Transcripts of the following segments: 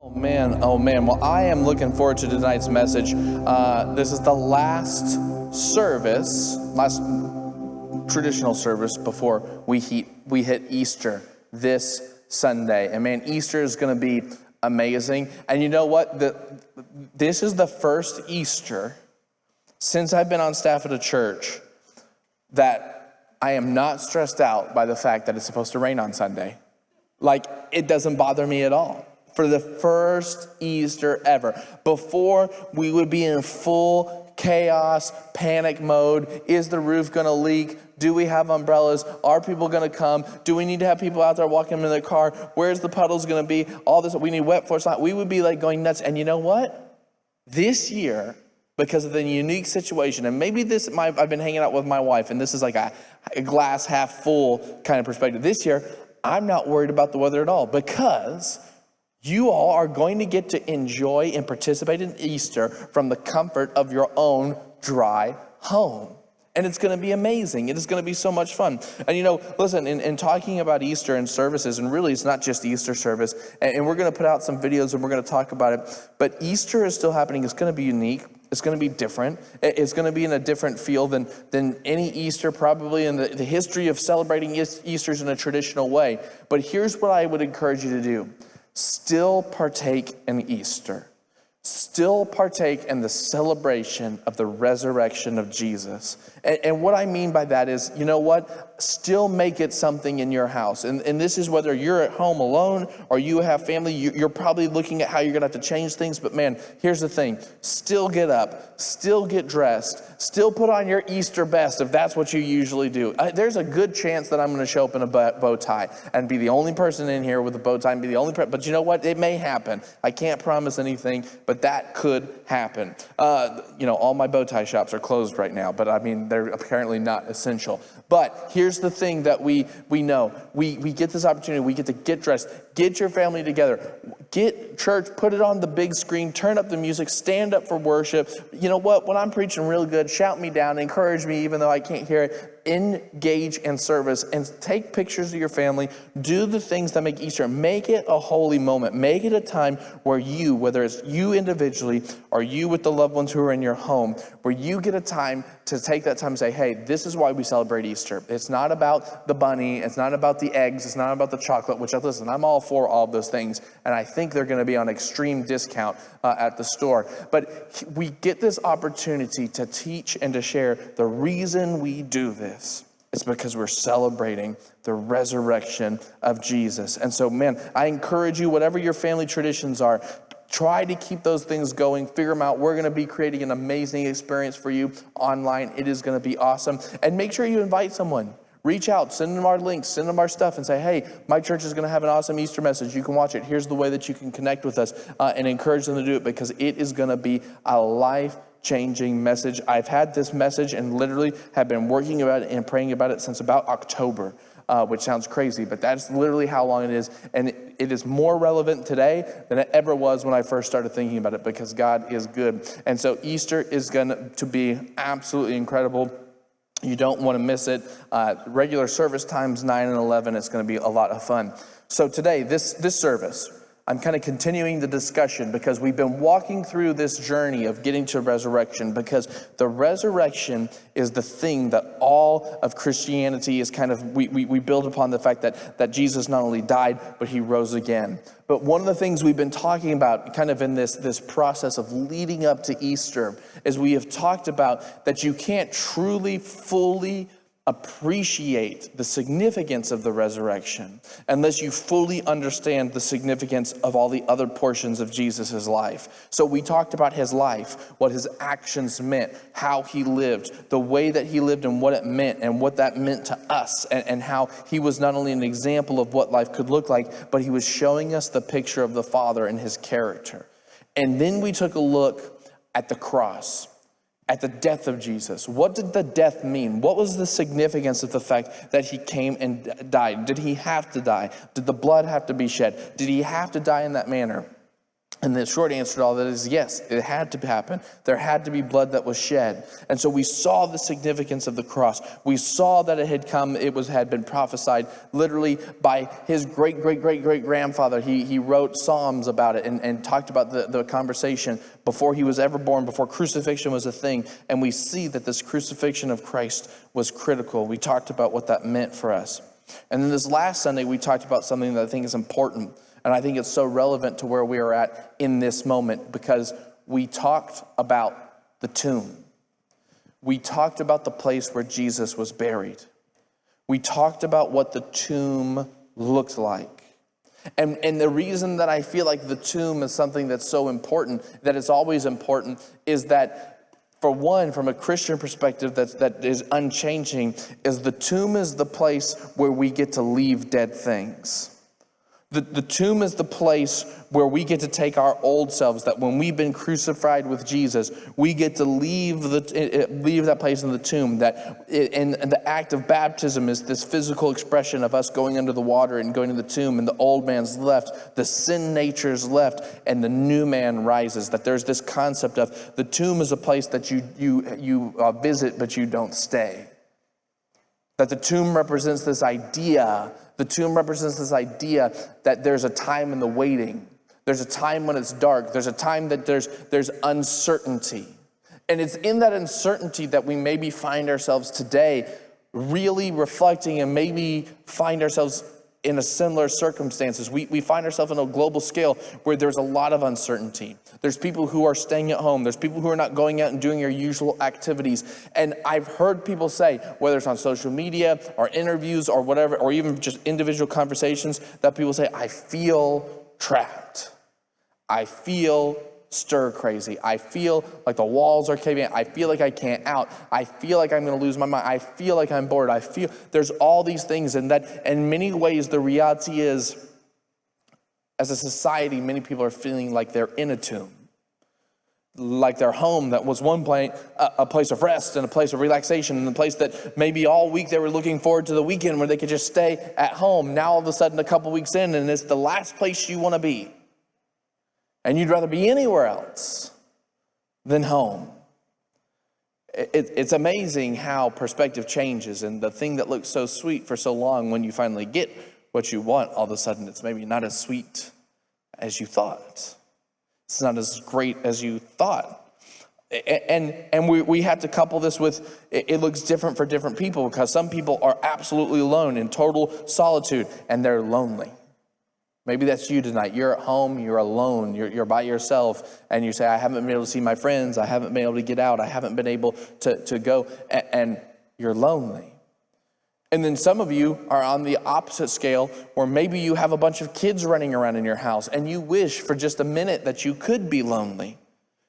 Oh man. Well, I am looking forward to tonight's message. This is the last traditional service before we hit Easter this Sunday. And man, Easter is going to be amazing. And you know what? This is the first Easter since I've been on staff at a church that I am not stressed out by the fact that it's supposed to rain on Sunday. Like, it doesn't bother me at all. For the first Easter ever, before we would be in full chaos, panic mode. Is the roof going to leak? Do we have umbrellas? Are people going to come? Do we need to have people out there walking in their car? Where's the puddles going to be? All this, we need wet floors. We would be like going nuts. And you know what? This year, because of the unique situation, and maybe I've been hanging out with my wife, and this is like a glass half full kind of perspective. This year, I'm not worried about the weather at all, because you all are going to get to enjoy and participate in Easter from the comfort of your own dry home. And it's going to be amazing. It is going to be so much fun. And you know, listen, in talking about Easter and services, and really it's not just Easter service, and we're going to put out some videos and we're going to talk about it, but Easter is still happening. It's going to be unique. It's going to be different. It's going to be in a different feel than any Easter probably in the history of celebrating Easters in a traditional way. But here's what I would encourage you to do. Still partake in Easter. Still partake in the celebration of the resurrection of Jesus. And what I mean by that is, you know what? Still make it something in your house. And this is whether you're at home alone or you have family, you're probably looking at how you're going to have to change things. But man, here's the thing. Still get up. Still get dressed. Still put on your Easter best if that's what you usually do. There's a good chance that I'm going to show up in a bow tie and be the only person in here with a bow tie and be the only person. But you know what? It may happen. I can't promise anything, but that could happen. All my bow tie shops are closed right now, but I mean, they're apparently not essential. But here's the thing that we know. We get this opportunity. We get to get dressed, get your family together, get church, put it on the big screen, turn up the music, stand up for worship. You know what? When I'm preaching real good, shout me down, encourage me even though I can't hear it. Engage in service and take pictures of your family. Do the things that make Easter. Make it a holy moment. Make it a time where you, whether it's you individually or you with the loved ones who are in your home, where you get a time to take that time and say, hey, this is why we celebrate Easter. It's not about the bunny. It's not about the eggs. It's not about the chocolate, which, listen, I'm all for all of those things. And I think they're going to be on extreme discount at the store. But we get this opportunity to teach and to share the reason we do this. It's because we're celebrating the resurrection of Jesus. And so, man, I encourage you, whatever your family traditions are, try to keep those things going, figure them out. We're going to be creating an amazing experience for you online. It is going to be awesome. And make sure you invite someone. Reach out, send them our links, send them our stuff and say, hey, my church is going to have an awesome Easter message. You can watch it. Here's the way that you can connect with us and encourage them to do it, because it is going to be a life-changing message. I've had this message and literally have been working about it and praying about it since about October, which sounds crazy, but that's literally how long it is. And it is more relevant today than it ever was when I first started thinking about it, because God is good. And so Easter is going to be absolutely incredible. You don't want to miss it. Regular service times 9 and 11. It's going to be a lot of fun. So today, this service, I'm kind of continuing the discussion because we've been walking through this journey of getting to resurrection, because the resurrection is the thing that all of Christianity is kind of, we build upon the fact that Jesus not only died, but he rose again. But one of the things we've been talking about kind of in this process of leading up to Easter is we have talked about that you can't truly, fully appreciate the significance of the resurrection unless you fully understand the significance of all the other portions of Jesus' life. So we talked about his life, what his actions meant, how he lived, the way that he lived and what it meant and what that meant to us, and how he was not only an example of what life could look like, but he was showing us the picture of the Father and his character. And then we took a look at the cross, at the death of Jesus. What did the death mean? What was the significance of the fact that he came and died? Did he have to die? Did the blood have to be shed? Did he have to die in that manner? And the short answer to all that is yes, it had to happen. There had to be blood that was shed. And so we saw the significance of the cross. We saw that it had come, had been prophesied literally by his great-great-great-great-grandfather. He wrote Psalms about it and talked about the conversation before he was ever born, before crucifixion was a thing. And we see that this crucifixion of Christ was critical. We talked about what that meant for us. And then this last Sunday, we talked about something that I think is important. And I think it's so relevant to where we are at in this moment, because we talked about the tomb. We talked about the place where Jesus was buried. We talked about what the tomb looked like. And the reason that I feel like the tomb is something that's so important, that it's always important, is that, for one, from a Christian perspective that is unchanging, is the tomb is the place where we get to leave dead things. The tomb is the place where we get to take our old selves, that when we've been crucified with Jesus, we get to leave that place in the tomb. And the act of baptism is this physical expression of us going under the water and going to the tomb, and the old man's left, the sin nature's left, and the new man rises. That there's this concept of the tomb is a place that you visit, but you don't stay. That the tomb represents this idea. The tomb represents this idea that there's a time in the waiting. There's a time when it's dark. There's a time that there's uncertainty. And it's in that uncertainty that we maybe find ourselves today really reflecting, and maybe find ourselves in a similar circumstances. We find ourselves on a global scale where there's a lot of uncertainty. There's people who are staying at home. There's people who are not going out and doing their usual activities. And I've heard people say, whether it's on social media or interviews or whatever, or even just individual conversations, that people say, I feel trapped. I feel stir crazy. I feel like the walls are caving in. I feel like I can't out. I feel like I'm going to lose my mind. I feel like I'm bored. I feel there's all these things, and that in many ways the reality is, as a society, many people are feeling like they're in a tomb. Like their home that was one point a place of rest and a place of relaxation, and a place that maybe all week they were looking forward to the weekend where they could just stay at home. Now all of a sudden, a couple weeks in, and it's the last place you want to be. And you'd rather be anywhere else than home. It's amazing how perspective changes, and the thing that looks so sweet for so long, when you finally get what you want, all of a sudden it's maybe not as sweet as you thought. It's not as great as you thought. And we have to couple this with, it looks different for different people, because some people are absolutely alone in total solitude, and they're lonely. Maybe that's you tonight. You're at home, you're alone, you're by yourself, and you say, I haven't been able to see my friends, I haven't been able to get out, I haven't been able to go, and you're lonely. And then some of you are on the opposite scale, where maybe you have a bunch of kids running around in your house, and you wish for just a minute that you could be lonely.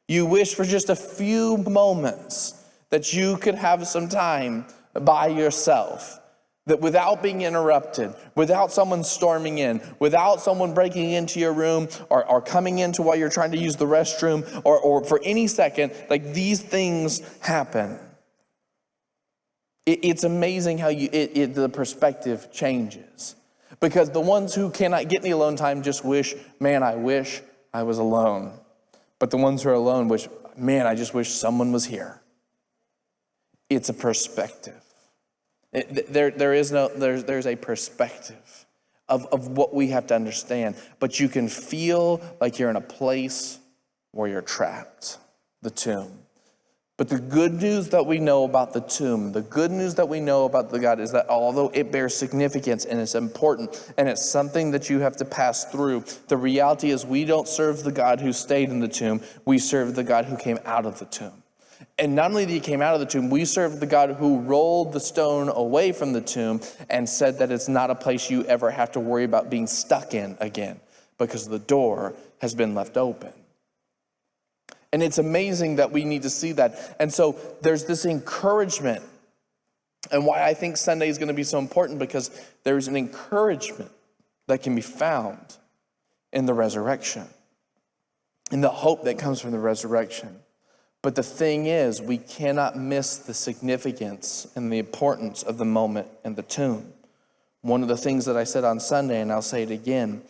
You wish for just a few moments that you could have some time by yourself. That without being interrupted, without someone storming in, without someone breaking into your room or coming into while you're trying to use the restroom, or for any second, like these things happen. It's amazing how the perspective changes. Because the ones who cannot get any alone time just wish, man, I wish I was alone. But the ones who are alone wish, man, I just wish someone was here. It's a perspective. There's a perspective of what we have to understand. But you can feel like you're in a place where you're trapped, the tomb. But the good news that we know about the tomb, the good news that we know about the God, is that although it bears significance and it's important and it's something that you have to pass through, the reality is we don't serve the God who stayed in the tomb. We serve the God who came out of the tomb. And not only that he came out of the tomb, we serve the God who rolled the stone away from the tomb and said that it's not a place you ever have to worry about being stuck in again, because the door has been left open. And it's amazing that we need to see that. And so there's this encouragement. And why I think Sunday is going to be so important, because there's an encouragement that can be found in the resurrection, in the hope that comes from the resurrection. But the thing is, we cannot miss the significance and the importance of the moment in the tomb. One of the things that I said on Sunday, and I'll say it again,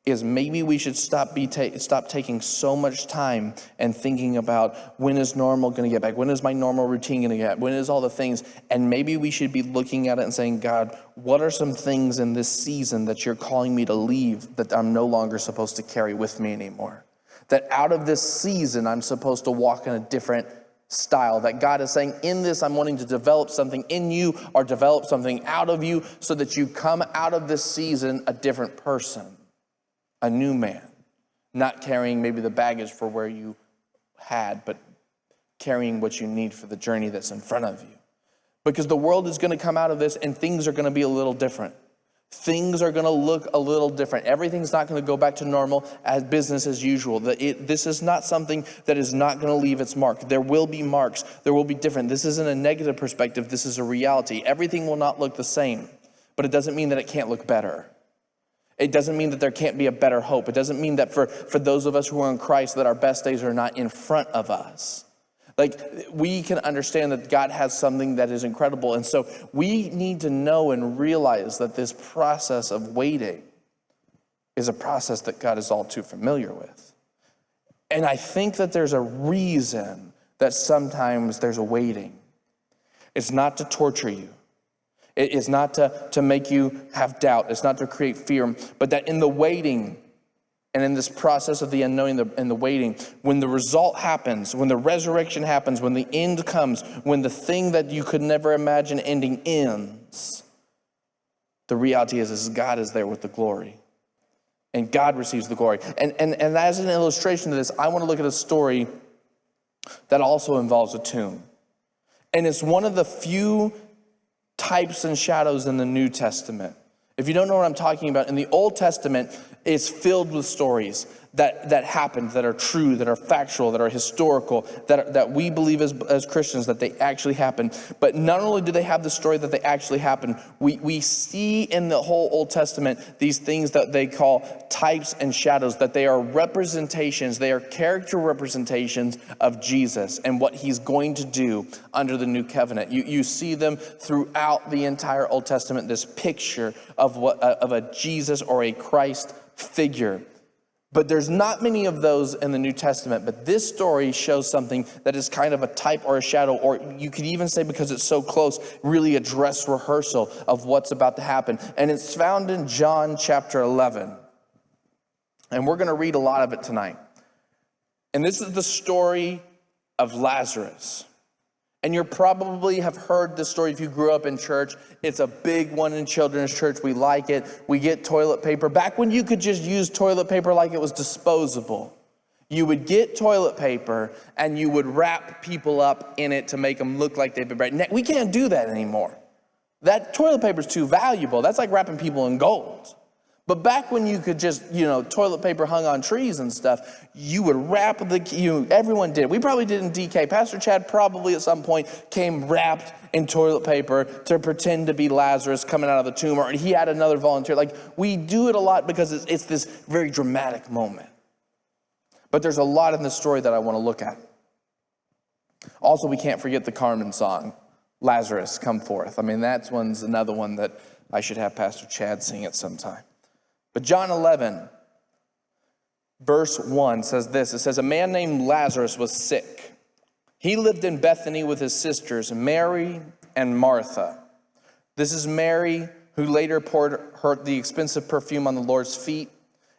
is maybe we should stop taking so much time and thinking about when is normal going to get back? When is my normal routine going to get? When is all the things? And maybe we should be looking at it and saying, God, what are some things in this season that you're calling me to leave that I'm no longer supposed to carry with me anymore? That out of this season, I'm supposed to walk in a different style. That God is saying, in this, I'm wanting to develop something in you or develop something out of you so that you come out of this season a different person. A new man, not carrying maybe the baggage for where you had, but carrying what you need for the journey that's in front of you. Because the world is going to come out of this and things are going to be a little different. Things are going to look a little different. Everything's not going to go back to normal as business as usual. This is not something that is not going to leave its mark. There will be marks. There will be different. This isn't a negative perspective. This is a reality. Everything will not look the same, but it doesn't mean that it can't look better. It doesn't mean that there can't be a better hope. It doesn't mean that for those of us who are in Christ that our best days are not in front of us. Like, we can understand that God has something that is incredible. And so we need to know and realize that this process of waiting is a process that God is all too familiar with. And I think that there's a reason that sometimes there's a waiting. It's not to torture you. It is not to make you have doubt. It's not to create fear, but that in the waiting and in this process of the unknowing and the waiting, when the result happens, when the resurrection happens, when the end comes, when the thing that you could never imagine ending ends, the reality is God is there with the glory. And God receives the glory. And as an illustration of this, I want to look at a story that also involves a tomb. And it's one of the few types and shadows in the New Testament. If you don't know what I'm talking about, in the Old Testament, it's filled with stories that happened, that are true, that are factual, that are historical, that we believe as Christians that they actually happened. But not only do they have the story that they actually happened, we see in the whole Old Testament these things that they call types and shadows, that they are representations, they are character representations of Jesus and what he's going to do under the new covenant. You see them throughout the entire Old Testament, this picture of a Jesus or a Christ figure. But there's not many of those in the New Testament. But this story shows something that is kind of a type or a shadow, or you could even say, because it's so close, really a dress rehearsal of what's about to happen. And it's found in John chapter 11. And we're going to read a lot of it tonight. And this is the story of Lazarus. And you probably have heard this story if you grew up in church. It's a big one in children's church. We like it. We get toilet paper. Back when you could just use toilet paper like it was disposable, you would get toilet paper and you would wrap people up in it to make them look like they've been buried. We can't do that anymore. That toilet paper is too valuable. That's like wrapping people in gold. But back when you could just, toilet paper hung on trees and stuff, you would wrap everyone did. We probably did in DK. Pastor Chad probably at some point came wrapped in toilet paper to pretend to be Lazarus coming out of the tomb, or he had another volunteer. Like, we do it a lot because it's this very dramatic moment. But there's a lot in this story that I want to look at. Also, we can't forget the Carmen song, Lazarus, Come Forth. I mean, one's another one that I should have Pastor Chad sing at some time. But John 11, verse 1 says this. It says, a man named Lazarus was sick. He lived in Bethany with his sisters, Mary and Martha. This is Mary who later poured the expensive perfume on the Lord's feet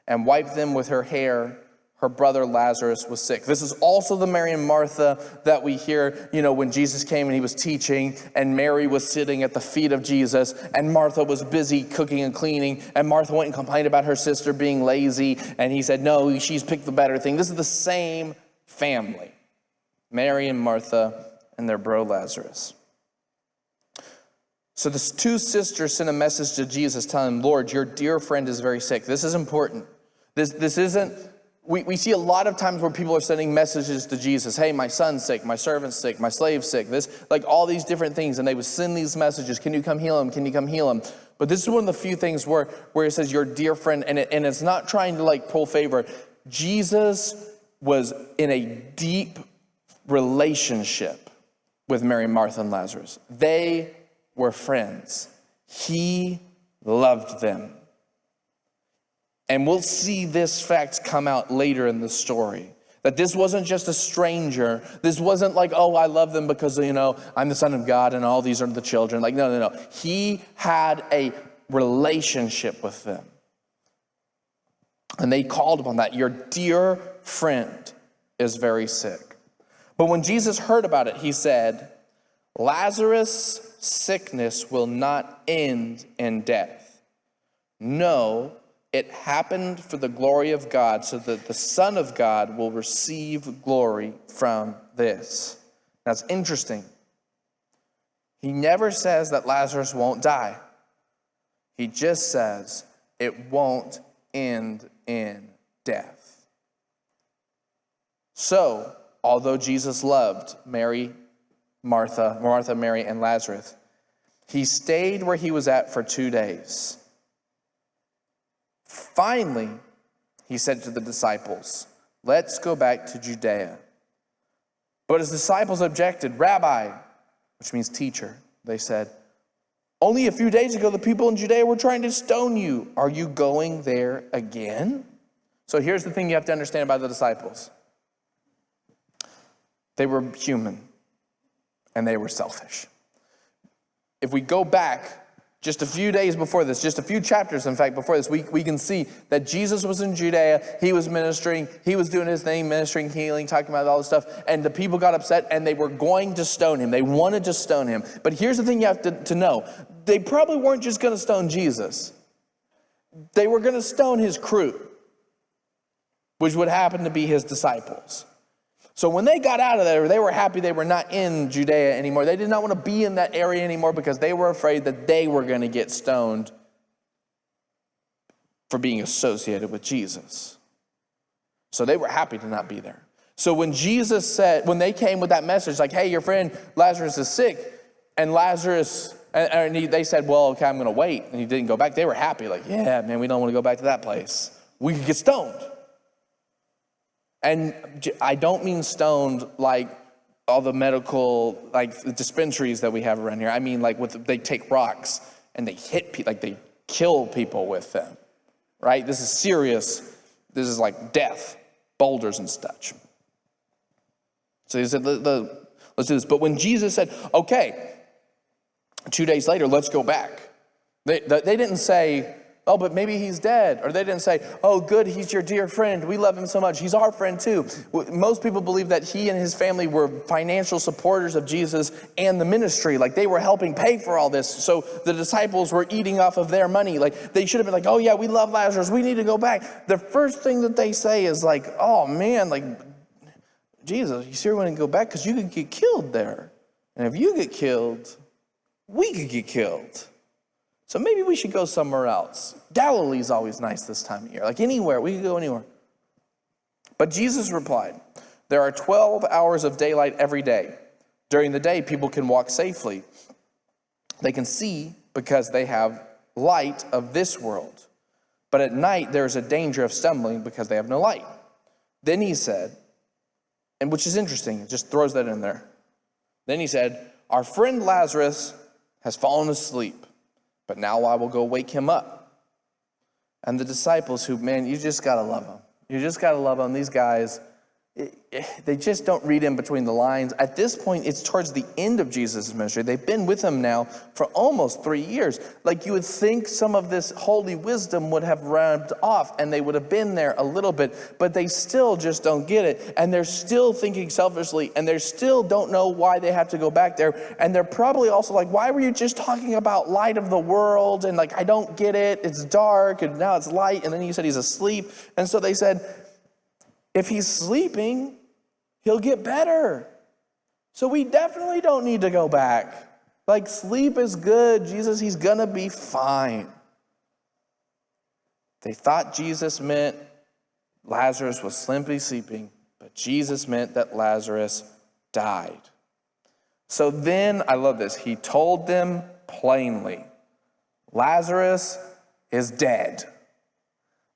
and wiped them with her hair. Her brother Lazarus was sick. This is also the Mary and Martha that we hear, when Jesus came and he was teaching, and Mary was sitting at the feet of Jesus, and Martha was busy cooking and cleaning, and Martha went and complained about her sister being lazy, and he said, no, she's picked the better thing. This is the same family, Mary and Martha and their bro Lazarus. So the two sisters sent a message to Jesus telling him, Lord, your dear friend is very sick. This is important. This isn't... We see a lot of times where people are sending messages to Jesus. Hey, my son's sick, my servant's sick, my slave's sick. All these different things. And they would send these messages. Can you come heal him? Can you come heal him? But this is one of the few things where it says your dear friend. And it's not trying to pull favor. Jesus was in a deep relationship with Mary, Martha, and Lazarus. They were friends. He loved them. And we'll see this fact come out later in the story. That this wasn't just a stranger. This wasn't like, oh, I love them because, I'm the Son of God and all these are the children. Like, no. He had a relationship with them. And they called upon that. Your dear friend is very sick. But when Jesus heard about it, he said, Lazarus' sickness will not end in death. No, it happened for the glory of God, so that the Son of God will receive glory from this. That's interesting. He never says that Lazarus won't die. He just says it won't end in death. So, although Jesus loved Martha, Mary, and Lazarus, he stayed where he was at for 2 days. Finally, he said to the disciples, let's go back to Judea. But his disciples objected. Rabbi, which means teacher, they said, only a few days ago the people in Judea were trying to stone you. Are you going there again? So here's the thing you have to understand about the disciples. They were human and they were selfish. If we go back just a few days before this, just a few chapters, in fact, before this, we can see that Jesus was in Judea. He was ministering. He was doing his thing, ministering, healing, talking about all this stuff. And the people got upset and they were going to stone him. They wanted to stone him. But here's the thing you have to know. They probably weren't just going to stone Jesus. They were going to stone his crew, which would happen to be his disciples. So when they got out of there, they were happy they were not in Judea anymore. They did not want to be in that area anymore because they were afraid that they were going to get stoned for being associated with Jesus. So they were happy to not be there. So when they came with that message, like, hey, your friend Lazarus is sick, and they said, well, okay, I'm going to wait. And he didn't go back. They were happy, like, yeah, man, we don't want to go back to that place. We could get stoned. And I don't mean stoned like all the medical, like dispensaries that we have around here. I mean like they take rocks and they hit people, like they kill people with them, right? This is serious. This is like death, boulders and such. So he said, let's do this. But when Jesus said, okay, 2 days later, let's go back. They didn't say, oh, but maybe he's dead. Or they didn't say, oh, good, he's your dear friend. We love him so much. He's our friend too. Most people believe that he and his family were financial supporters of Jesus and the ministry. Like they were helping pay for all this. So the disciples were eating off of their money. Like they should have been like, oh yeah, we love Lazarus. We need to go back. The first thing that they say is like, oh man, like, Jesus, you sure want to go back? Because you could get killed there. And if you get killed, we could get killed. So maybe we should go somewhere else. Galilee's always nice this time of year. Like anywhere, we could go anywhere. But Jesus replied, there are 12 hours of daylight every day. During the day, people can walk safely. They can see because they have light of this world. But at night, there is a danger of stumbling because they have no light. Then he said, and which is interesting, it just throws that in there. Then he said, our friend Lazarus has fallen asleep. But now I will go wake him up. And the disciples man, you just got to love them. You just got to love them. These guys, they just don't read in between the lines. At this point, it's towards the end of Jesus' ministry. They've been with him now for almost 3 years. Like you would think some of this holy wisdom would have rubbed off and they would have been there a little bit, but they still just don't get it. And they're still thinking selfishly and they still don't know why they have to go back there. And they're probably also like, why were you just talking about light of the world? And like, I don't get it. It's dark and now it's light. And then you said he's asleep. And so they said, if he's sleeping, he'll get better. So we definitely don't need to go back. Like sleep is good. Jesus, he's gonna be fine. They thought Jesus meant Lazarus was simply sleeping, but Jesus meant that Lazarus died. So then, I love this, he told them plainly, Lazarus is dead.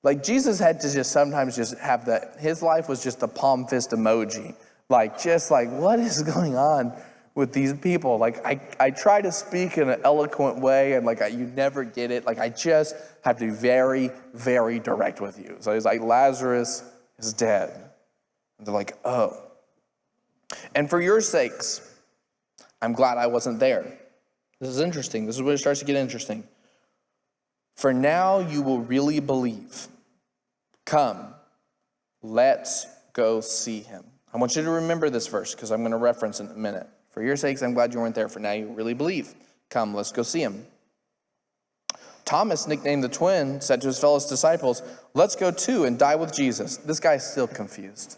Like Jesus had to just sometimes just have his life was just the palm fist emoji. Like, just like, what is going on with these people. Like, I try to speak in an eloquent way, and you never get it. Like, I just have to be very, very direct with you. So he's like, Lazarus is dead. And they're like, oh. And for your sakes, I'm glad I wasn't there. This is interesting. This is where it starts to get interesting. For now you will really believe. Come, let's go see him. I want you to remember this verse because I'm going to reference it in a minute. For your sakes, I'm glad you weren't there. For now you really believe. Come, let's go see him. Thomas, nicknamed the twin, said to his fellow disciples, let's go too and die with Jesus. This guy's still confused.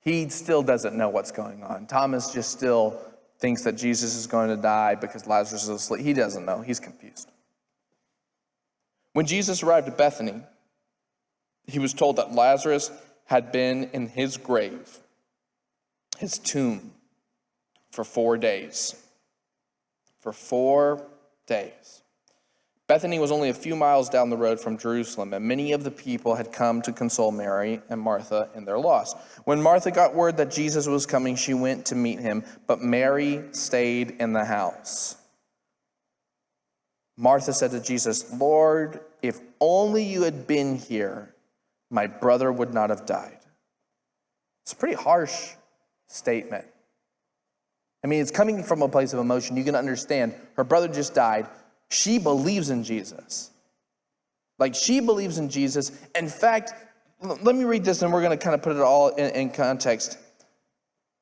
He still doesn't know what's going on. Thomas just still thinks that Jesus is going to die because Lazarus is asleep. He doesn't know. He's confused. When Jesus arrived at Bethany, he was told that Lazarus had been in his grave, his tomb, for 4 days. For 4 days. Bethany was only a few miles down the road from Jerusalem, and many of the people had come to console Mary and Martha in their loss. When Martha got word that Jesus was coming, she went to meet him, but Mary stayed in the house. Martha said to Jesus, Lord, if only you had been here, my brother would not have died. It's a pretty harsh statement. I mean, it's coming from a place of emotion. You can understand her brother just died. She believes in Jesus. She believes in Jesus. In fact, let me read this and we're going to kind of put it all in context.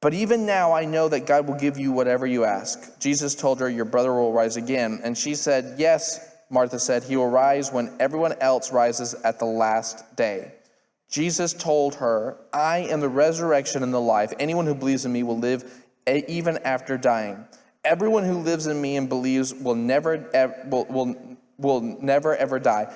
But even now I know that God will give you whatever you ask. Jesus told her, your brother will rise again. And she said, yes, Martha said, he will rise when everyone else rises at the last day. Jesus told her, I am the resurrection and the life. Anyone who believes in me will live even after dying. Everyone who lives in me and believes will never ever die.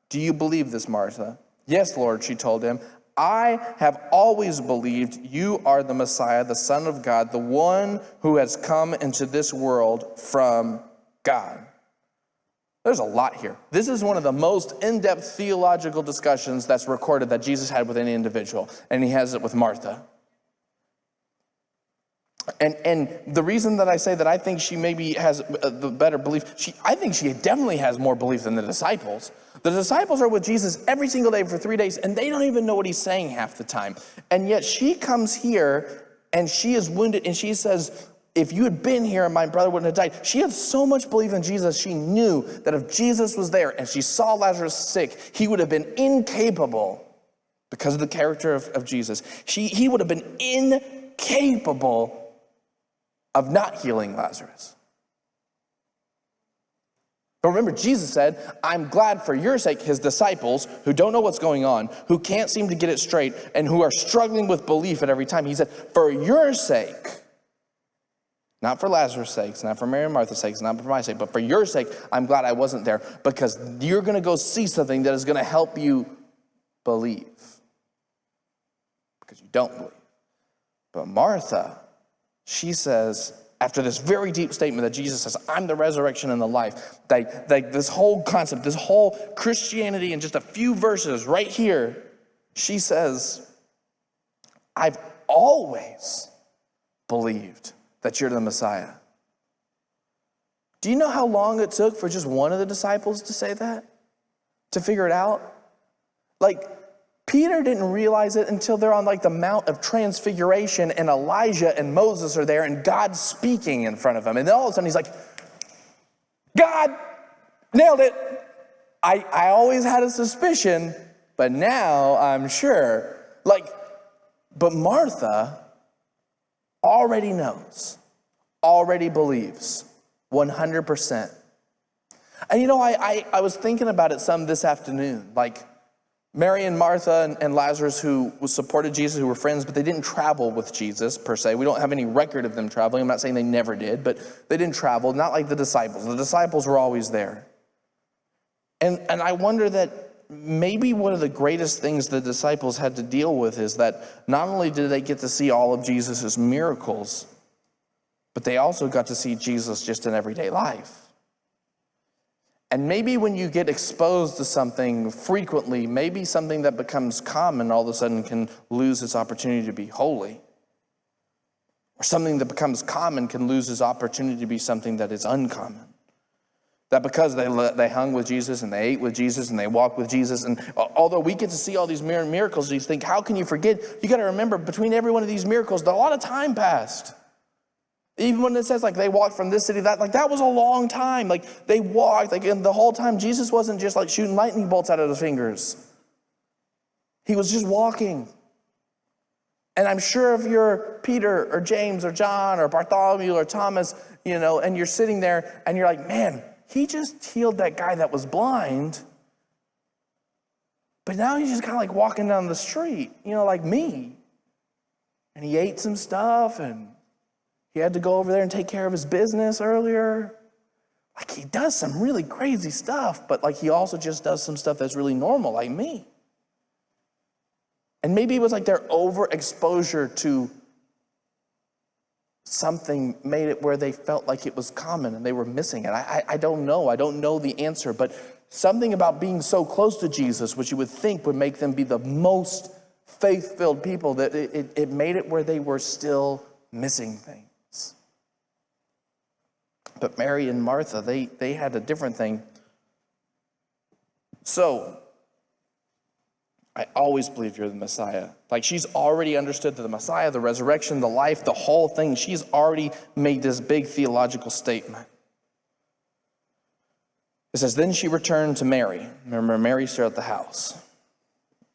Do you believe this, Martha? Yes, Lord, she told him. I have always believed you are the Messiah, the Son of God, the one who has come into this world from God. There's a lot here. This is one of the most in-depth theological discussions that's recorded that Jesus had with any individual, and he has it with Martha. And the reason that I say that I think she maybe has the better belief, I think she definitely has more belief than the disciples. The disciples are with Jesus every single day for 3 days, and they don't even know what he's saying half the time. And yet she comes here, and she is wounded, and she says, if you had been here, my brother wouldn't have died. She had so much belief in Jesus, she knew that if Jesus was there and she saw Lazarus sick, he would have been incapable, because of the character of Jesus, he would have been incapable of not healing Lazarus. But remember, Jesus said, I'm glad for your sake, his disciples, who don't know what's going on, who can't seem to get it straight, and who are struggling with belief at every time. He said, for your sake, not for Lazarus' sake, not for Mary and Martha's sake, not for my sake, but for your sake, I'm glad I wasn't there, because you're going to go see something that is going to help you believe. Because you don't believe. But Martha, she says, after this very deep statement that Jesus says, I'm the resurrection and the life, this whole concept, this whole Christianity in just a few verses right here, she says, I've always believed that you're the Messiah. Do you know how long it took for just one of the disciples to say that? To figure it out? Peter didn't realize it until they're on the Mount of Transfiguration, and Elijah and Moses are there and God's speaking in front of him. And then all of a sudden he's like, God, nailed it. I always had a suspicion, but now I'm sure. But Martha already knows, already believes, 100%. And I was thinking about it some this afternoon, Mary and Martha and Lazarus, who supported Jesus, who were friends, but they didn't travel with Jesus, per se. We don't have any record of them traveling. I'm not saying they never did, but they didn't travel, not like the disciples. The disciples were always there. And I wonder that maybe one of the greatest things the disciples had to deal with is that not only did they get to see all of Jesus' miracles, but they also got to see Jesus just in everyday life. And maybe when you get exposed to something frequently, maybe something that becomes common all of a sudden can lose its opportunity to be holy. Or something that becomes common can lose its opportunity to be something that is uncommon. That because they hung with Jesus and they ate with Jesus and they walked with Jesus, and although we get to see all these miracles, you think, how can you forget? You got to remember, between every one of these miracles, that a lot of time passed. Even when it says like they walked from this city, that was a long time. Like they walked, and the whole time Jesus wasn't just like shooting lightning bolts out of his fingers. He was just walking. And I'm sure if you're Peter or James or John or Bartholomew or Thomas, and you're sitting there and you're like, man, he just healed that guy that was blind. But now he's just kind of like walking down the street, like me. And he ate some stuff and he had to go over there and take care of his business earlier. Like he does some really crazy stuff, but like he also just does some stuff that's really normal, like me. And maybe it was like their overexposure to something made it where they felt like it was common and they were missing it. I don't know. I don't know the answer, but something about being so close to Jesus, which you would think would make them be the most faith-filled people, that it made it where they were still missing things. But Mary and Martha, they had a different thing. So, I always believe you're the Messiah. Like she's already understood that the Messiah, the resurrection, the life, the whole thing, she's already made this big theological statement. It says, then she returned to Mary. Remember, Mary's still at the house.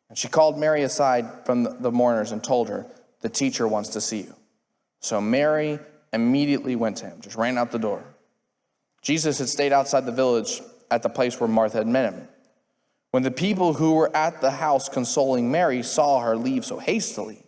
And she called Mary aside from the mourners and told her, the teacher wants to see you. So Mary immediately went to him, just ran out the door. Jesus had stayed outside the village at the place where Martha had met him. When the people who were at the house consoling Mary saw her leave so hastily,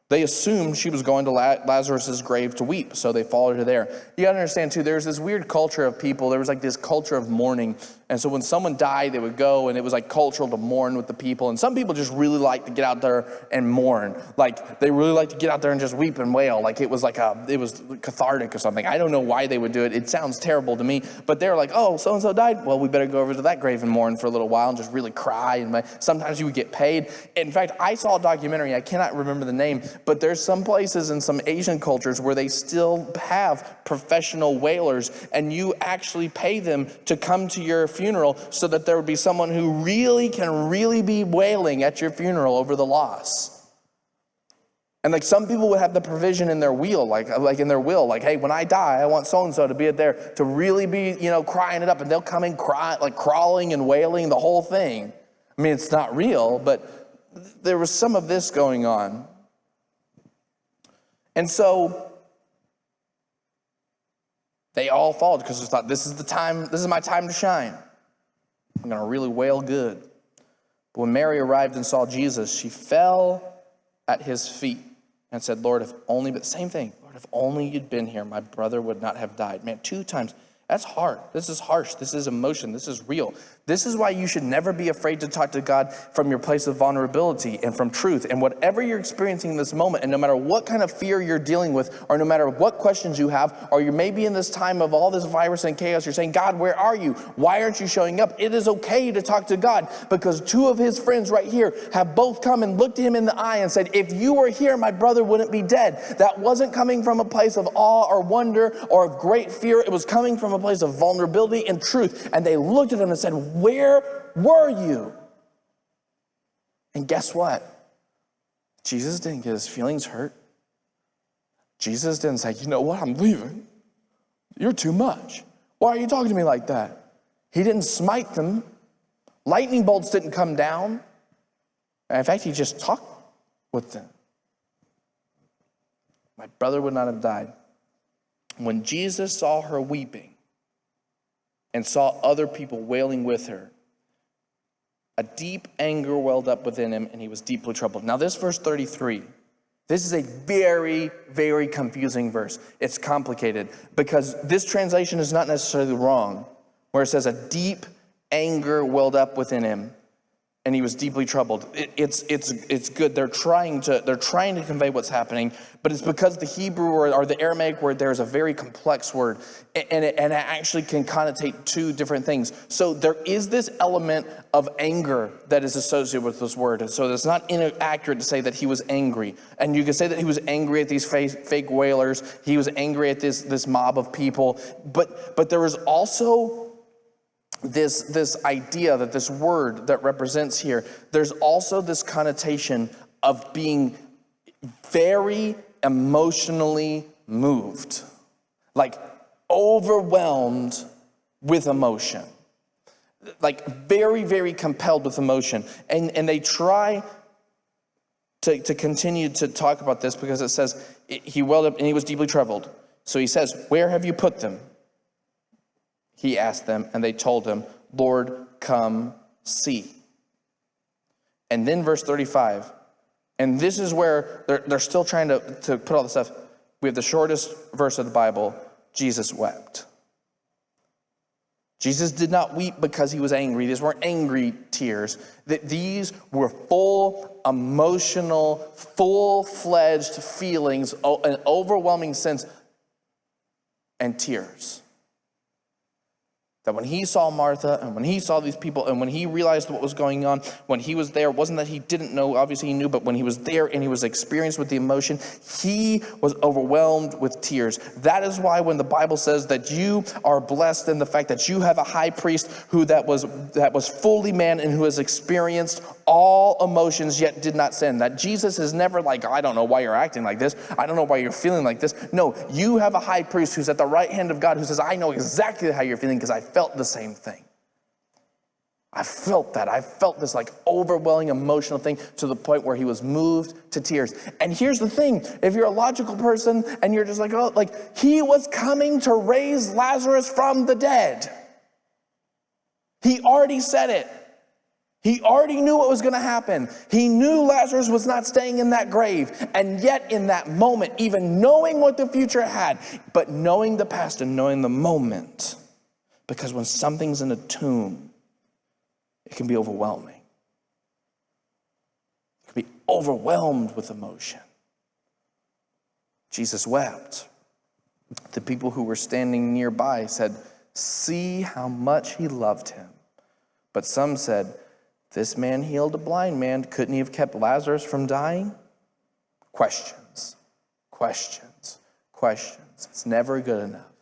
they assumed she was going to Lazarus' grave to weep, so they followed her there. You gotta understand too, there's this weird culture of people. There was like this culture of mourning. And so when someone died, they would go, and it was like cultural to mourn with the people. And some people just really like to get out there and mourn. Like they really like to get out there and just weep and wail. Like it was cathartic or something. I don't know why they would do it. It sounds terrible to me. But they're like, oh, so-and-so died. Well, we better go over to that grave and mourn for a little while and just really cry. And sometimes you would get paid. In fact, I saw a documentary. I cannot remember the name, but there's some places in some Asian cultures where they still have professional wailers, and you actually pay them to come to your funeral so that there would be someone who really can be wailing at your funeral over the loss. And like some people would have the provision in their will, like in their will, like, hey, when I die, I want so-and-so to be there to really be, crying it up, and they'll come in like crawling and wailing the whole thing. I mean, it's not real, but there was some of this going on. And so they all followed because they thought, this is my time to shine. I'm going to really wail good. But when Mary arrived and saw Jesus, she fell at his feet and said, Lord, if only, but same thing, Lord, if only you'd been here, my brother would not have died. Man, 2 times. That's hard. This is harsh. This is emotion. This is real. This is why you should never be afraid to talk to God from your place of vulnerability and from truth. And whatever you're experiencing in this moment, and no matter what kind of fear you're dealing with, or no matter what questions you have, or you may be in this time of all this virus and chaos, you're saying, God, where are you? Why aren't you showing up? It is okay to talk to God, because 2 of his friends right here have both come and looked him in the eye and said, if you were here, my brother wouldn't be dead. That wasn't coming from a place of awe or wonder or of great fear. It was coming from a place of vulnerability and truth. And they looked at him and said, where were you? And guess what? Jesus didn't get his feelings hurt. Jesus didn't say, you know what, I'm leaving. You're too much. Why are you talking to me like that? He didn't smite them. Lightning bolts didn't come down. In fact, he just talked with them. My brother would not have died. When Jesus saw her weeping and saw other people wailing with her, a deep anger welled up within him, and he was deeply troubled. Now this verse 33, this is a very, very confusing verse. It's complicated because this translation is not necessarily wrong, where it says a deep anger welled up within him. and he was deeply troubled. It's good. They're trying to convey what's happening, but it's because the Hebrew or the Aramaic word there is a very complex word, and it actually can connotate two different things. So there is this element of anger that is associated with this word. So it's not inaccurate to say that he was angry, and you can say that he was angry at these fake wailers. He was angry at this mob of people, but there was also this idea that this word that represents here, there's also this connotation of being very emotionally moved, like overwhelmed with emotion, like very, very compelled with emotion. And they try to continue to talk about this because it says, he welled up and he was deeply troubled. So he says, where have you put them? He asked them, and they told him, Lord, come see. And then verse 35, and this is where they're still trying to put all this stuff. We have the shortest verse of the Bible. Jesus wept. Jesus did not weep because he was angry. These weren't angry tears. These were full, emotional, full-fledged feelings, an overwhelming sense, and tears. That when he saw Martha and when he saw these people and when he realized what was going on, when he was there, it wasn't that he didn't know, obviously he knew, but when he was there and he was experienced with the emotion, he was overwhelmed with tears. That is why when the Bible says that you are blessed in the fact that you have a high priest that was fully man and who has experienced all emotions yet did not sin. That Jesus is never like, I don't know why you're acting like this. I don't know why you're feeling like this. No, you have a high priest who's at the right hand of God who says, I know exactly how you're feeling because I felt the same thing. I felt that. I felt this like overwhelming emotional thing to the point where he was moved to tears. And here's the thing. If you're a logical person and you're just like, oh, like he was coming to raise Lazarus from the dead. He already said it. He already knew what was going to happen. He knew Lazarus was not staying in that grave. And yet in that moment, even knowing what the future had, but knowing the past and knowing the moment, because when something's in a tomb, it can be overwhelming. It can be overwhelmed with emotion. Jesus wept. The people who were standing nearby said, see how much he loved him. But some said, this man healed a blind man. Couldn't he have kept Lazarus from dying? Questions, questions, questions. It's never good enough.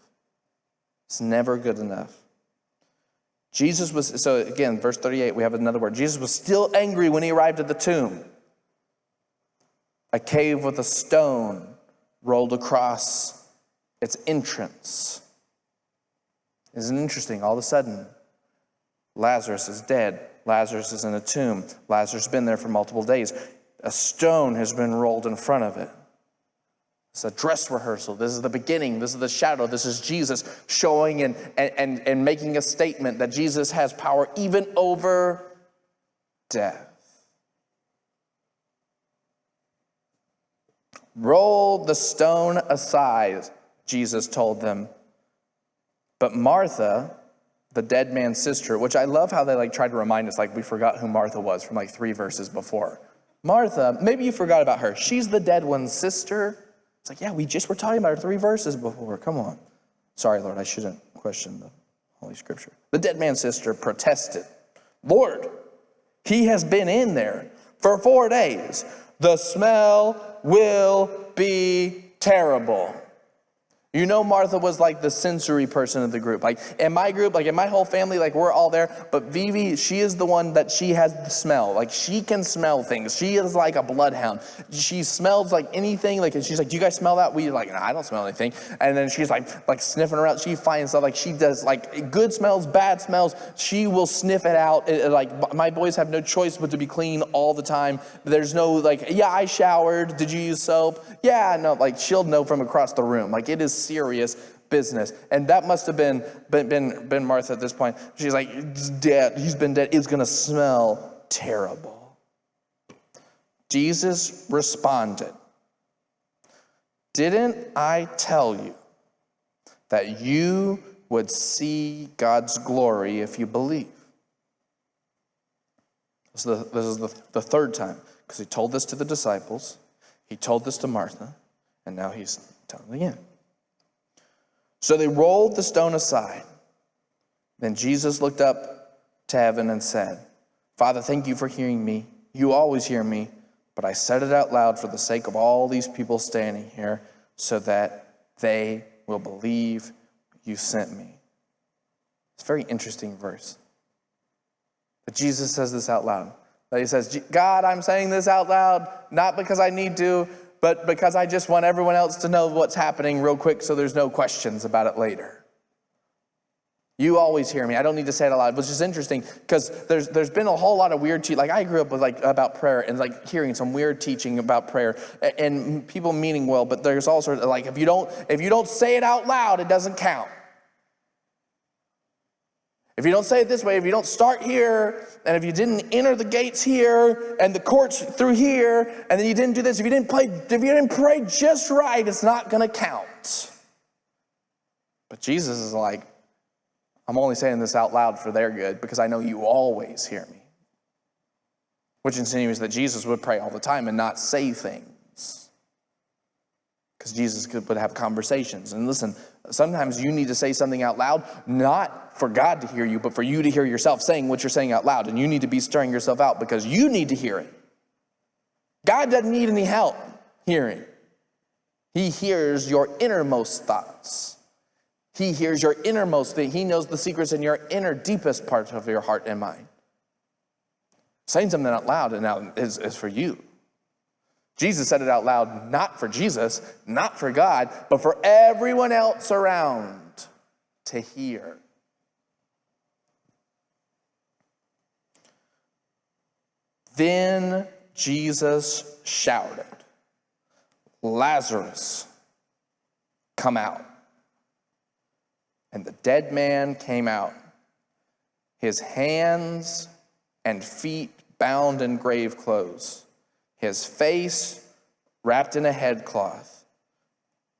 It's never good enough. Jesus was, so again, verse 38, we have another word. Jesus was still angry when he arrived at the tomb. A cave with a stone rolled across its entrance. Isn't it interesting? All of a sudden, Lazarus is dead. Lazarus is in a tomb. Lazarus has been there for multiple days. A stone has been rolled in front of it. It's a dress rehearsal. This is the beginning. This is the shadow. This is Jesus showing and making a statement that Jesus has power even over death. Roll the stone aside, Jesus told them. But Martha, the dead man's sister, which I love how they tried to remind us, we forgot who Martha was from 3 verses before. Martha, maybe you forgot about her. She's the dead one's sister. It's yeah, we just were talking about her 3 verses before. Come on. Sorry, Lord, I shouldn't question the Holy Scripture. The dead man's sister protested. Lord, he has been in there for 4 days. The smell will be terrible. You know, Martha was the sensory person of the group. In my group, in my whole family, we're all there. But Vivi, she is the one that she has the smell. She can smell things. She is like a bloodhound. She smells anything. And she's do you guys smell that? We no, I don't smell anything. And then she's like sniffing around. She finds stuff. She does good smells, bad smells. She will sniff it out. My boys have no choice but to be clean all the time. There's no yeah, I showered. Did you use soap? Yeah, no. She'll know from across the room. It is serious business. And that must have been Martha at this point. She's he's dead. He's been dead. It's going to smell terrible. Jesus responded, didn't I tell you that you would see God's glory if you believe? This is the third time, because he told this to the disciples, he told this to Martha, and now he's telling it again. So they rolled the stone aside. Then Jesus looked up to heaven and said, Father, thank you for hearing me. You always hear me, but I said it out loud for the sake of all these people standing here, so that they will believe you sent me. It's a very interesting verse. But Jesus says this out loud. That he says, God, I'm saying this out loud, not because I need to, but because I just want everyone else to know what's happening real quick so there's no questions about it later. You always hear me. I don't need to say it out loud. Which is interesting because there's been a whole lot of weird like I grew up with about prayer and hearing some weird teaching about prayer and people meaning well, but there's all sorts of if you don't say it out loud, it doesn't count. If you don't say it this way, if you don't start here, and if you didn't enter the gates here, and the courts through here, and then you didn't do this, if you didn't pray just right, it's not going to count. But Jesus is like, I'm only saying this out loud for their good, because I know you always hear me. Which insinuates that Jesus would pray all the time and not say things. Because Jesus would have conversations. And listen, sometimes you need to say something out loud, not for God to hear you, but for you to hear yourself saying what you're saying out loud. And you need to be stirring yourself out because you need to hear it. God doesn't need any help hearing. He hears your innermost thoughts. He hears your innermost thing. He knows the secrets in your inner, deepest parts of your heart and mind. Saying something out loud and now is for you. Jesus said it out loud, not for Jesus, not for God, but for everyone else around to hear. Then Jesus shouted, Lazarus, come out. And the dead man came out, his hands and feet bound in grave clothes, his face wrapped in a headcloth.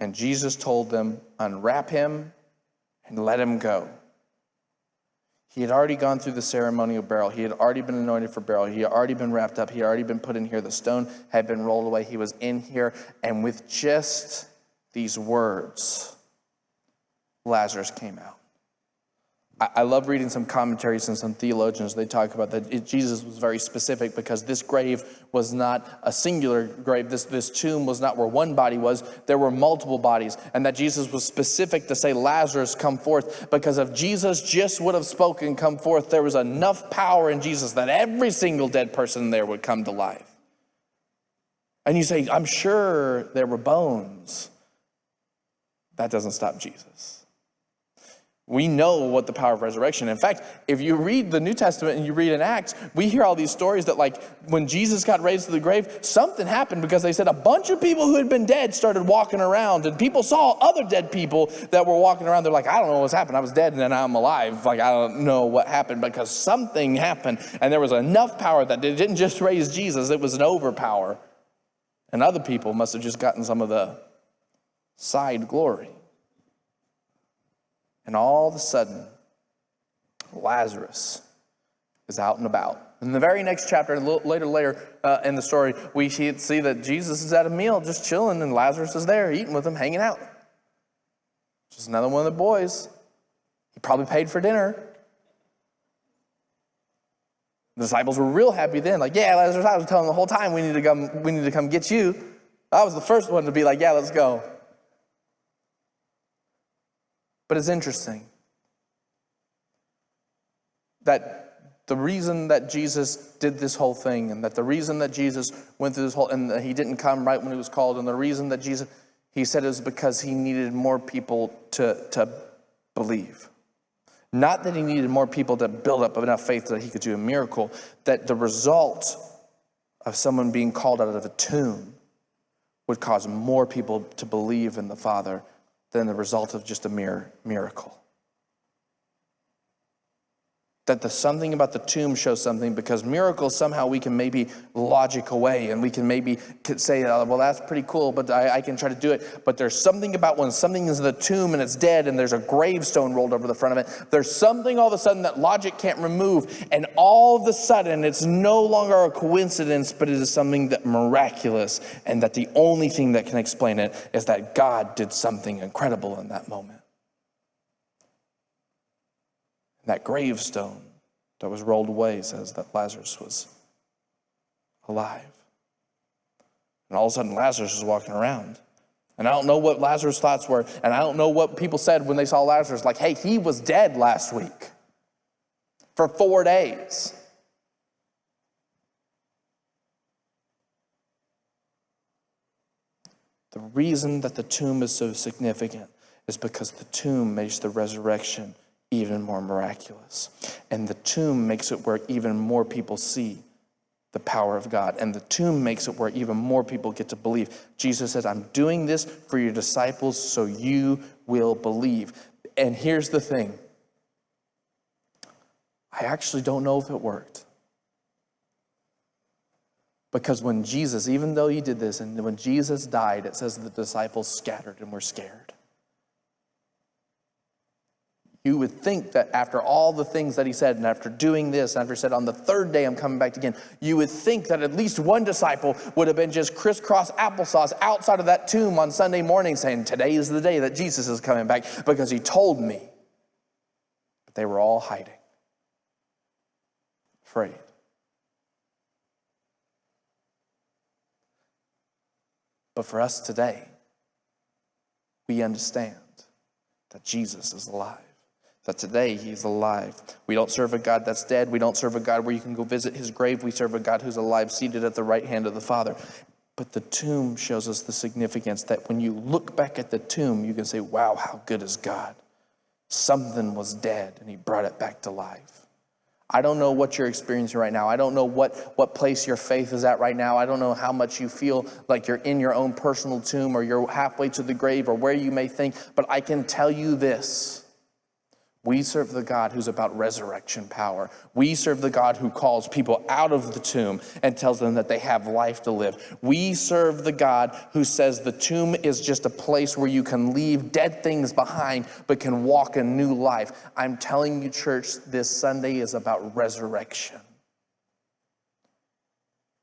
And Jesus told them, unwrap him and let him go. He had already gone through the ceremonial burial. He had already been anointed for burial. He had already been wrapped up. He had already been put in here. The stone had been rolled away. He was in here. And with just these words, Lazarus came out. I love reading some commentaries and some theologians. They talk about that Jesus was very specific because this grave was not a singular grave. This tomb was not where one body was. There were multiple bodies. And that Jesus was specific to say, Lazarus, come forth. Because if Jesus just would have spoken, come forth, there was enough power in Jesus that every single dead person there would come to life. And you say, I'm sure there were bones. That doesn't stop Jesus. We know what the power of resurrection. In fact, if you read the New Testament and you read in Acts, we hear all these stories that when Jesus got raised to the grave, something happened because they said a bunch of people who had been dead started walking around and people saw other dead people that were walking around. They're like, I don't know what's happened. I was dead and then I'm alive. I don't know what happened because something happened and there was enough power that it didn't just raise Jesus. It was an overpower. And other people must have just gotten some of the side glory. And all of a sudden, Lazarus is out and about. In the very next chapter, a little later in the story, we see that Jesus is at a meal, just chilling, and Lazarus is there, eating with him, hanging out. Just another one of the boys. He probably paid for dinner. The disciples were real happy then. Yeah, Lazarus, I was telling them the whole time we need to come get you. I was the first one to be like, yeah, let's go. But it's interesting that the reason that Jesus did this whole thing and that the reason that Jesus went through this whole, and that he didn't come right when he was called, and the reason that he said it was because he needed more people to believe. Not that he needed more people to build up enough faith that he could do a miracle, that the result of someone being called out of a tomb would cause more people to believe in the Father than the result of just a mere miracle. that the something about the tomb shows something, because miracles somehow we can maybe logic away, and we can maybe say, oh, well, that's pretty cool, but I can try to do it. But there's something about when something is in the tomb and it's dead and there's a gravestone rolled over the front of it, there's something all of a sudden that logic can't remove. And all of a sudden, it's no longer a coincidence, but it is something that miraculous, and that the only thing that can explain it is that God did something incredible in that moment. That gravestone that was rolled away says that Lazarus was alive. And all of a sudden, Lazarus is walking around. And I don't know what Lazarus' thoughts were, and I don't know what people said when they saw Lazarus. Like, hey, he was dead last week for 4 days. The reason that the tomb is so significant is because the tomb makes the resurrection even more miraculous. And the tomb makes it where even more people see the power of God. And the tomb makes it where even more people get to believe. Jesus says, I'm doing this for your disciples so you will believe. And here's the thing. I actually don't know if it worked. Because when Jesus, even though he did this, and when Jesus died, it says the disciples scattered and were scared. You would think that after all the things that he said, and after doing this, and after he said, on the third day I'm coming back again, you would think that at least one disciple would have been just crisscross applesauce outside of that tomb on Sunday morning saying, today is the day that Jesus is coming back because he told me. But they were all hiding, afraid. But for us today, we understand that Jesus is alive. That today he's alive. We don't serve a God that's dead. We don't serve a God where you can go visit his grave. We serve a God who's alive, seated at the right hand of the Father. But the tomb shows us the significance that when you look back at the tomb, you can say, wow, how good is God? Something was dead and he brought it back to life. I don't know what you're experiencing right now. I don't know what place your faith is at right now. I don't know how much you feel like you're in your own personal tomb, or you're halfway to the grave, or where you may think. But I can tell you this. We serve the God who's about resurrection power. We serve the God who calls people out of the tomb and tells them that they have life to live. We serve the God who says the tomb is just a place where you can leave dead things behind but can walk a new life. I'm telling you, church, this Sunday is about resurrection.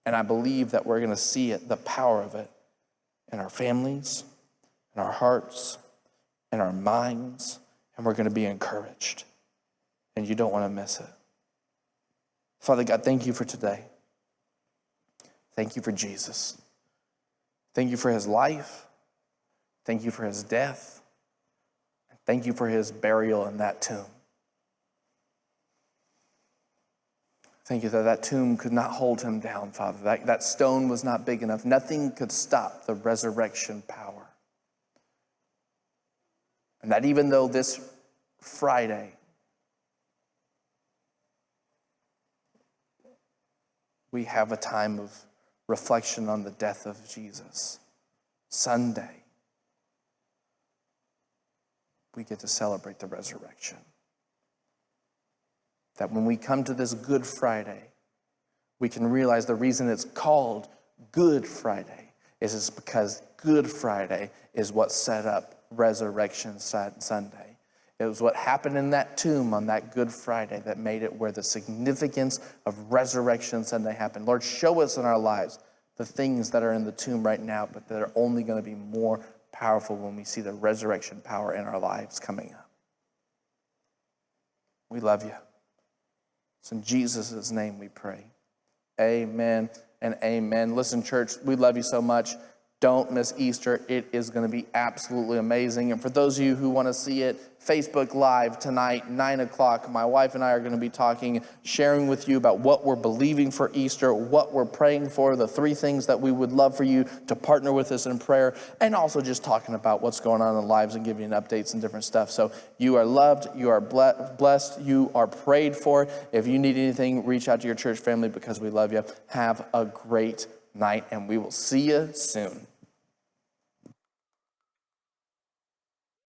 And I believe that we're going to see it, the power of it, in our families, in our hearts, in our minds. And we're going to be encouraged. And you don't want to miss it. Father God, thank you for today. Thank you for Jesus. Thank you for his life. Thank you for his death. Thank you for his burial in that tomb. Thank you that that tomb could not hold him down, Father. That stone was not big enough. Nothing could stop the resurrection power. And that even though this Friday we have a time of reflection on the death of Jesus, Sunday we get to celebrate the resurrection. That when we come to this Good Friday, we can realize the reason it's called Good Friday is because Good Friday is what set up Resurrection Sunday. It was what happened in that tomb on that Good Friday that made it where the significance of Resurrection Sunday happened. Lord, show us in our lives the things that are in the tomb right now, but that are only going to be more powerful when we see the resurrection power in our lives coming up. We love you. It's in Jesus' name we pray. Amen and amen. Listen, church, we love you so much. Don't miss Easter. It is going to be absolutely amazing. And for those of you who want to see it, Facebook Live tonight, 9 o'clock. My wife and I are going to be talking, sharing with you about what we're believing for Easter, what we're praying for, the 3 things that we would love for you to partner with us in prayer, and also just talking about what's going on in the lives and giving you updates and different stuff. So you are loved, you are blessed, you are prayed for. If you need anything, reach out to your church family because we love you. Have a great night, and we will see you soon.